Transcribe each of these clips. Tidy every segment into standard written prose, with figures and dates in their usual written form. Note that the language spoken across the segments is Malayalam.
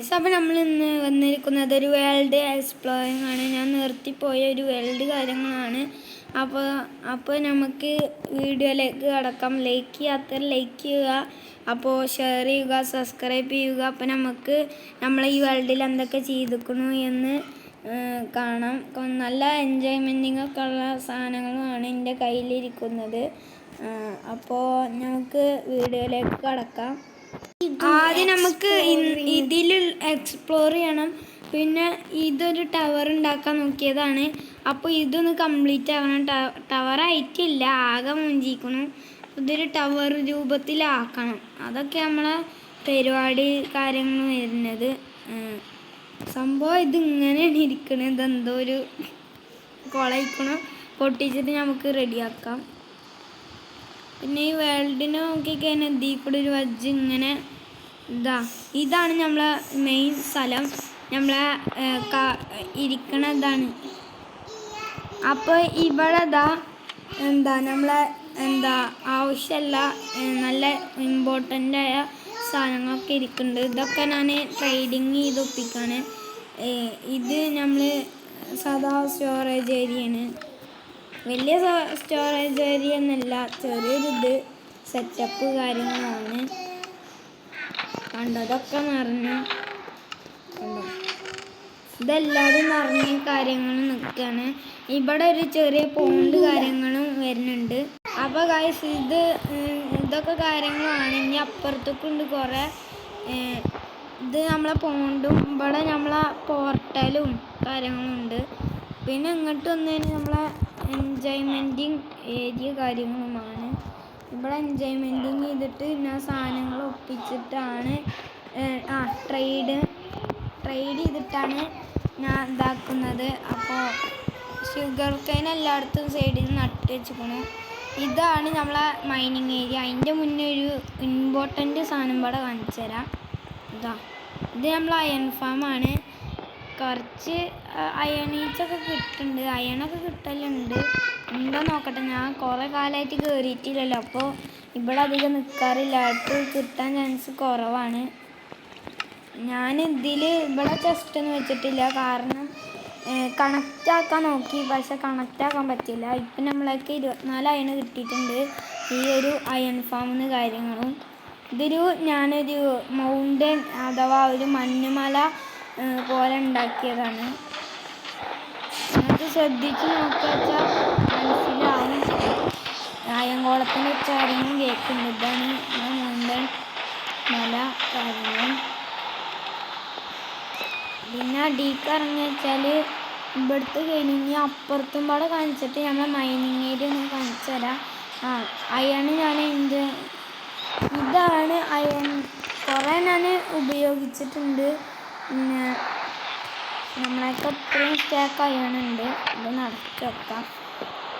അപ്പോൾ നമ്മൾ ഇന്ന് വന്നിരിക്കുന്നത് ഒരു വേൾഡ് എക്സ്പ്ലോറിംഗ് ആണ്. ഞാൻ നിർത്തിപ്പോയ ഒരു വേൾഡ് കാര്യങ്ങളാണ്. അപ്പോൾ നമുക്ക് വീഡിയോയിലേക്ക് കടക്കാം. ലൈക്ക് ചെയ്യാത്ത ലൈക്ക് ചെയ്യുക, അപ്പോൾ ഷെയർ ചെയ്യുക, സബ്സ്ക്രൈബ് ചെയ്യുക. അപ്പോൾ നമുക്ക് നമ്മളെ ഈ വേൾഡിൽ എന്തൊക്കെ ചെയ്തിരിക്കുന്നു എന്ന് കാണാം. നല്ല എൻജോയ്മെൻറ്റിങ്ങൊക്കെ ഉള്ള സാധനങ്ങളുമാണ് എൻ്റെ കയ്യിലിരിക്കുന്നത്. അപ്പോൾ നമുക്ക് വീഡിയോയിലേക്ക് കടക്കാം. ആദ്യം നമുക്ക് ഇതിൽ എക്സ്പ്ലോർ ചെയ്യണം. പിന്നെ ഇതൊരു ടവർ ഉണ്ടാക്കാൻ നോക്കിയതാണ്. അപ്പോൾ ഇതൊന്ന് കംപ്ലീറ്റ് ആക്കണം. ടവർ ആയിട്ടില്ല, ആകെ മുഞ്ചിക്കണം. ഇതൊരു ടവർ രൂപത്തിലാക്കണം. അതൊക്കെ നമ്മളെ പരിപാടി കാര്യങ്ങൾ വരുന്നത്. സംഭവം ഇതിങ്ങനെയാണ് ഇരിക്കണത്. ഇതെന്തോ ഒരു കൊളയിക്കണം. പൊട്ടിച്ചിട്ട് നമുക്ക് റെഡിയാക്കാം. പിന്നെ ഈ വേൾഡിനെ നോക്കിക്കഴിഞ്ഞാൽ ഇതിൽ കൂടെ ഒരു വജ്ജ് ഇങ്ങനെ ഇതാണ് നമ്മളെ മെയിൻ സ്ഥലം. നമ്മളെ ഇരിക്കണതാണ്. അപ്പോൾ ഇവിടെ നമ്മളെ ആവശ്യമുള്ള നല്ല ഇമ്പോർട്ടൻ്റായ സാധനങ്ങളൊക്കെ ഇരിക്കുന്നുണ്ട്. ഇതൊക്കെ ഞാൻ ട്രേഡിങ് ചെയ്ത് ഒപ്പിക്കാണ്. ഇത് നമ്മൾ സാധാ സ്റ്റോറേജ് ഏരിയയാണ്. വലിയ സ്റ്റോറേജ് ഏരിയ എന്നല്ല, ചെറിയൊരു സെറ്റപ്പ് കാര്യങ്ങളാണ്. കണ്ടതൊക്കെ നിറഞ്ഞു. ഇതെല്ലാവരും നിറഞ്ഞ കാര്യങ്ങൾ നിൽക്കുകയാണ്. ഇവിടെ ഒരു ചെറിയ പോണ്ട് കാര്യങ്ങളും വരുന്നുണ്ട്. അപ്പോൾ ഗൈസ് ഇതൊക്കെ കാര്യങ്ങളാണ്. ഇനി അപ്പുറത്തേക്കുണ്ട് കുറേ. ഇത് നമ്മളെ പോണ്ടും ഇവിടെ നമ്മളെ പോർട്ടലും കാര്യങ്ങളുണ്ട്. പിന്നെ ഇങ്ങോട്ട് വന്നതിന് നമ്മളെ എൻജോയ്മെൻറ്റിങ് ഏരിയ കാര്യങ്ങളുമാണ്. ഇവിടെ എൻജോയ്മെൻറ്റിങ് ചെയ്തിട്ട് ഞാൻ സാധനങ്ങൾ ഒപ്പിച്ചിട്ടാണ് ട്രേഡ് ചെയ്തിട്ടാണ് ഞാൻ ഇതാക്കുന്നത്. അപ്പോൾ ഷുഗർ കെയിൻ എല്ലായിടത്തും സൈഡിൽ നിന്ന് നട്ട് വെച്ചിരിക്കണം. ഇതാണ് നമ്മളെ മൈനിങ് ഏരിയ. അതിൻ്റെ മുന്നേ ഒരു ഇമ്പോർട്ടൻ്റ് സാധനം ഇവിടെ കാണിച്ചു തരാം. ഇത് നമ്മൾ അയൺ ഫാമാണ്. കുറച്ച് അയണീച്ചൊക്കെ കിട്ടുന്നുണ്ട്. അയണൊക്കെ കിട്ടലുണ്ട്. ഉണ്ടോ നോക്കട്ടെ. ഞാൻ കുറേ കാലമായിട്ട് കയറിയിട്ടില്ലല്ലോ. അപ്പോൾ ഇവിടെ അധികം നിൽക്കാറില്ല. അടുത്ത് കിട്ടാൻ ചാൻസ് കുറവാണ്. ഞാൻ ഇവിടെ ചെസ്റ്റൊന്നും വെച്ചിട്ടില്ല. കാരണം കണക്റ്റ് ആക്കാൻ നോക്കി, പക്ഷെ കണക്റ്റ് ആക്കാൻ പറ്റില്ല. ഇപ്പം നമ്മളൊക്കെ 24 അയൺ കിട്ടിയിട്ടുണ്ട് ഈ ഒരു അയൺ ഫാമിന്ന് കാര്യങ്ങളും. ഞാനൊരു മൗണ്ടൻ അഥവാ ഒരു മഞ്ഞുമല പോലെ ഉണ്ടാക്കിയതാണ്. നമുക്ക് ശ്രദ്ധിച്ച് നോക്കിയാൽ മനസ്സിലാവും. ആയങ്കോളത്തിൻ്റെ കാര്യങ്ങളും കേൾക്കുന്നുണ്ട്. ഇതാണ് മൗണ്ടൻ മല കാര്യങ്ങളും. പിന്നെ അടിക്ക് ഇറങ്ങി വെച്ചാൽ ഇവിടുത്തെ കഴിഞ്ഞ് അപ്പുറത്തും പാടെ കാണിച്ചിട്ട് നമ്മളെ മൈനിങ് ഏരിയ ഒന്ന് കാണിച്ചു തരാം. അയൺ ഇതാണ് അയൺ. കുറേ ഞാൻ ഉപയോഗിച്ചിട്ടുണ്ട്. പിന്നെ നമ്മളൊക്കെ ഇത്രയും സ്റ്റാക്ക് അയണുണ്ട്. ഇത് നടത്തി വെക്കാം.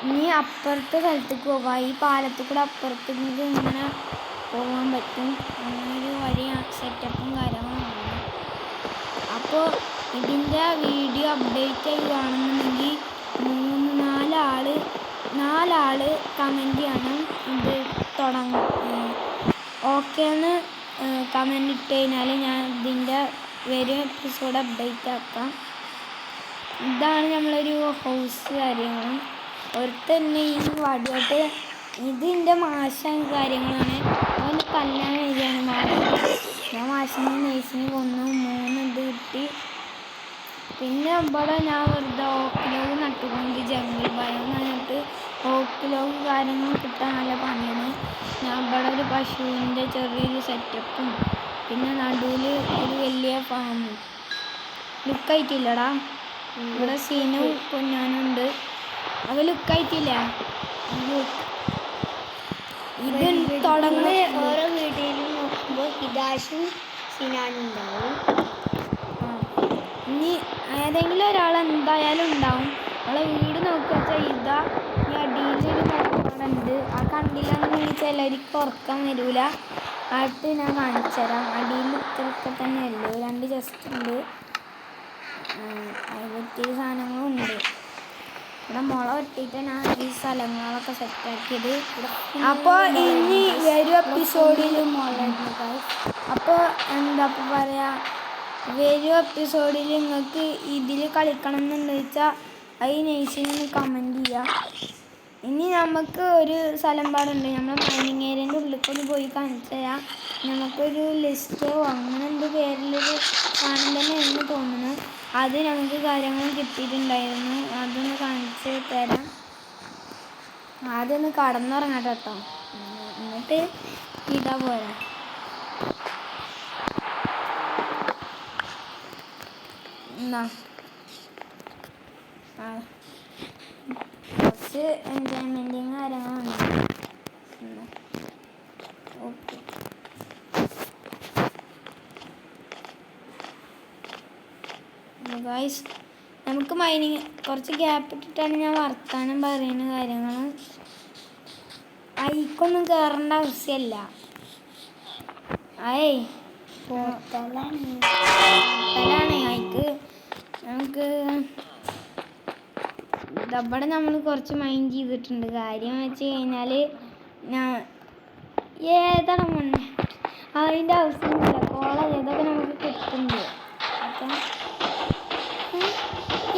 ഇനി അപ്പുറത്തെ സ്ഥലത്തേക്ക് പോകാം. ഈ പാലത്തിൽ കൂടെ അപ്പുറത്തേക്ക് ഇങ്ങനെ പോകാൻ പറ്റും. അങ്ങനെ ഒരു വലിയ സെറ്റപ്പും കാര്യങ്ങളുണ്ട്. അപ്പോൾ ഇതിൻ്റെ വീഡിയോ അപ്ഡേറ്റ് ചെയ്യുകയാണെന്നുണ്ടെങ്കിൽ 4 കമൻറ്റ് ചെയ്യണം. ഇത് ഓക്കെ എന്ന് കമൻറ്റ് ഇട്ട് കഴിഞ്ഞാൽ ഞാൻ ഇതിൻ്റെ വരും എപ്പിസോഡ് അപ്ഡേറ്റ് ആക്കാം. ഇതാണ് നമ്മളൊരു ഹൗസ് കാര്യങ്ങളും. തന്നെ ഈ വടിയോട്ട് ഇതിൻ്റെ മാഷാൻ കാര്യങ്ങളാണ്. അതിന് കല്യാണം വരികയാണ് ഞാൻ മാഷിനെ നേഴ്സിന് കൊന്നു. 3 ഇത് കിട്ടി. പിന്നെ ഇവിടെ ഞാൻ വെറുതെ ഓക്കിലോഗ് നട്ടുകൊണ്ട് ജംഗിൾ ഭയം എന്നിട്ട് ഓക്കിലോഗ് കാര്യങ്ങൾ കിട്ടാൻ നല്ല പണിയാണ്. ഞാൻ ഇവിടെ ഒരു പശുവിൻ്റെ ചെറിയൊരു സെറ്റപ്പും പിന്നെ നടുവിൽ ഒരു വലിയ ഫാമും. ലുക്കായിട്ടില്ലടാ. ഇവിടെ സീനും പൊന്നാനുണ്ട്. അത് ലുക്കായിട്ടില്ല. ഇത് തുടങ്ങി ഓരോ വീട്ടിലും നോക്കുമ്പോൾ ഹിദാഷും സീനാനും ഉണ്ടാവും. ഇനി ഏതെങ്കിലും ഒരാൾ എന്തായാലും ഉണ്ടാവും. നമ്മളെ വീട് നോക്കിയാൽ ഈ അടിയിലൊരു നോക്കുന്നുണ്ട്. ആ കണ്ടില്ലെന്ന് ചിലർക്ക് ഉറക്കാൻ വരില്ല. അടുത്ത് ഞാൻ കാണിച്ചു തരാം. അടിയിൽ ഇത്രയൊക്കെ തന്നെ ഉള്ളൂ. 2 ചെസ്റ്റ് ഉണ്ട്. അതിലൊത്തിരി സാധനങ്ങളും ഉണ്ട്. ഇവിടെ മുള വെട്ടിയിട്ട് ഞാൻ ഈ സ്ഥലങ്ങളൊക്കെ സെറ്റാക്കിയത്. അപ്പോൾ ഇനി വരും എപ്പിസോഡിൽ മുള. അപ്പോൾ എന്താ പറയുക, വരും എപ്പിസോഡിൽ നിങ്ങൾക്ക് ഇതിൽ കളിക്കണം എന്നുണ്ടെന്ന് വെച്ചാൽ അത് നൈസിന് കമൻറ്റ് ചെയ്യാം. ഇനി നമുക്ക് ഒരു സ്ഥലം പാടുണ്ട്, നമ്മൾ മൈനിങ് ഏരിയൻ്റെ ഉള്ളിൽ പോയി കാണിച്ചു തരാം. നമുക്കൊരു ലിസ്റ്റോ അങ്ങനെ എന്ത് പേരിലൊരു സാധനം തന്നെ എന്ന് തോന്നുന്നു. അത് നമുക്ക് കാര്യങ്ങൾ കിട്ടിയിട്ടുണ്ടായിരുന്നു, അതൊന്ന് കാണിച്ച് തരാം. ആദ്യം ഒന്ന് കടന്നുറങ്ങട്ടെ കേട്ടോ, എന്നിട്ട് ഇതാ പോരാ. എന്നാ കുറച്ച് എൻജോയ്മെൻറ്റും കാര്യങ്ങളുണ്ട്. ഓക്കെ, ഗൈസ് നമുക്ക് മൈനിങ് കുറച്ച് ഗ്യാപ്പ് ഇട്ടിട്ടാണ് ഞാൻ വർത്താനം പറയുന്ന കാര്യങ്ങൾ. ഐക്കൊന്നും കയറേണ്ട ആവശ്യമല്ല. ഐക്ക് നമുക്ക് ഇവിടെ നമ്മൾ കുറച്ച് മൈൻഡ് ചെയ്തിട്ടുണ്ട്. കാര്യം വെച്ച് കഴിഞ്ഞാൽ ഏതാണ് മണ്ണ് അതിൻ്റെ ആവശ്യമൊന്നുമില്ല. കോളേജ് ഇതൊക്കെ നമുക്ക് കിട്ടുന്നുണ്ട്.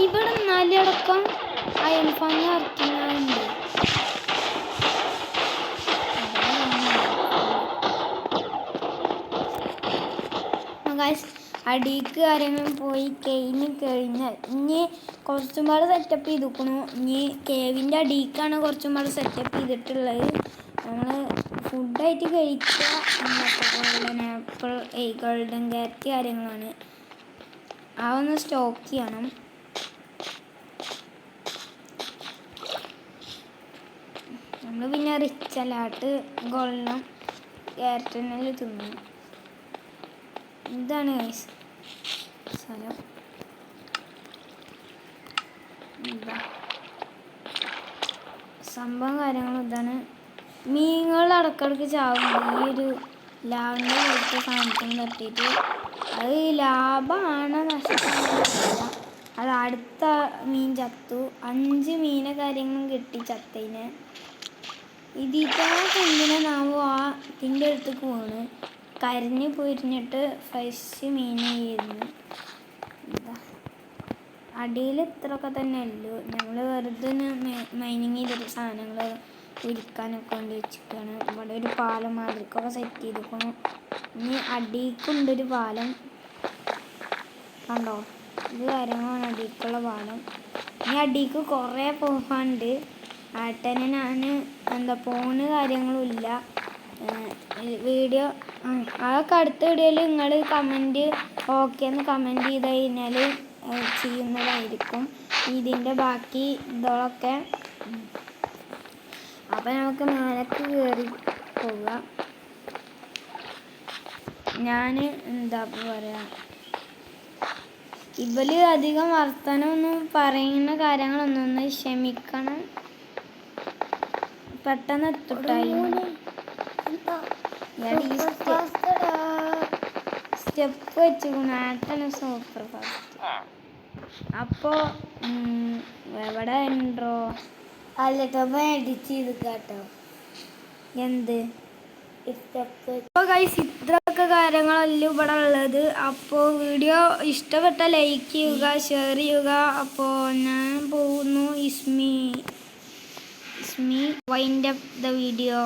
ഇവിടെ നാലടക്കം അയൺ ഫാൻ വർക്കിങ്ങുണ്ട്. അടിക്ക് കാര്യങ്ങൾ പോയി കഴിഞ്ഞാൽ ഇനി കുറച്ചും പാട് സെറ്റപ്പ് ചെയ്തിരിക്കണു. ഇനി കേവിൻ്റെ അടിക്കാണ് കുറച്ചും പാട് സെറ്റപ്പ് ചെയ്തിട്ടുള്ളത്. നമ്മൾ ഫുഡായിട്ട് കഴിക്കുക ഗോൾഡൻ ആപ്പിൾ ഗോൾഡൻ ക്യാരറ്റ് കാര്യങ്ങളാണ്. അതൊന്ന് സ്റ്റോക്ക് ചെയ്യണം. നമ്മൾ പിന്നെ റിച്ച് അല്ലാട്ട് ഗോൾഡൻ ക്യാരറ്റിനെല്ലാം തിന്നു. ഇതാണ് ഗൈസ് സ്ഥലം. സംഭവം കാര്യങ്ങളും ഇതാണ്. മീനുകൾ ഇടക്കിടക്ക് ചാവുന്നുണ്ട് ഈ ഒരു ലാവിൻ്റെ വീട്ടിൽ സാധനത്തിന് തട്ടിയിട്ട്. അത് ലാഭമാണ് നഷ്ടമാണ്. അത് അടുത്ത മീൻ ചത്തു. 5 മീനെ കാര്യങ്ങളും കിട്ടി ചത്തതിന്. ഇതിനൊക്കെ എന്തിനാവോ ആ ഇതിൻ്റെ അടുത്തേക്ക് പോണ്. കരിഞ്ഞ് പൊരിഞ്ഞിട്ട് ഫ്രഷ് മീനായിരുന്നു. എന്താ അടിയിൽ ഇത്രയൊക്കെ തന്നെ ഉള്ളൂ. നമ്മൾ വെറുതെ മൈനിങ് ചെയ്തിട്ട് സാധനങ്ങൾ ഉരുക്കാനൊക്കെ വേണ്ടി വെച്ചിട്ടാണ്. ഇവിടെ ഒരു പാലം മാതിരിക്കൊക്കെ സെറ്റ് ചെയ്തിരിക്കണം. ഇനി അടിക്കുണ്ടൊരു പാലം കണ്ടോ, ഇത് കാര്യങ്ങളാണ് അടിക്കുള്ള പാലം. ഇനി അടിക്ക് കുറേ പോകാനുണ്ട്. ആട്ടനെ ഞാൻ ഫോണ് കാര്യങ്ങളും ഇല്ല. വീഡിയോ അതൊക്കെ അടുത്ത വീഡിയോയിൽ നിങ്ങൾ കമൻറ്റ് ഓക്കെ എന്ന് കമൻറ്റ് ചെയ്ത് കഴിഞ്ഞാൽ ചെയ്യുന്നതായിരിക്കും ഇതിൻ്റെ ബാക്കി ഇതൊക്കെ. അപ്പം നമുക്ക് മേലേക്ക് കയറി പോകാം. ഞാൻ എന്താ പറയുക, ഇവര് അധികം വർത്തമാനമൊന്നും പറയുന്ന കാര്യങ്ങളൊന്നും ക്ഷമിക്കണം. പെട്ടെന്ന് എത്തിട്ടായി സ്റ്റെപ്പ് വെച്ചുകൊണ്ട് ആട്ടന് സൂപ്പർ ഫാസ്റ്റ്. അപ്പോൾ എവിടെ ഉണ്ടോ അല്ലട്ടോ എഡിറ്റ് ചെയ്ത് കേട്ടോ എന്ത് ഇപ്പോൾ ഗൈസ് ഇത്രയൊക്കെ കാര്യങ്ങളെല്ലാം ഇവിടെ ഉള്ളത്. അപ്പോൾ വീഡിയോ ഇഷ്ടപ്പെട്ട ലൈക്ക് ചെയ്യുക, ഷെയർ ചെയ്യുക. അപ്പോൾ ഞാൻ പോകുന്നു. ഇസ്മി വൈൻഡ് അപ്പ് ദ വീഡിയോ.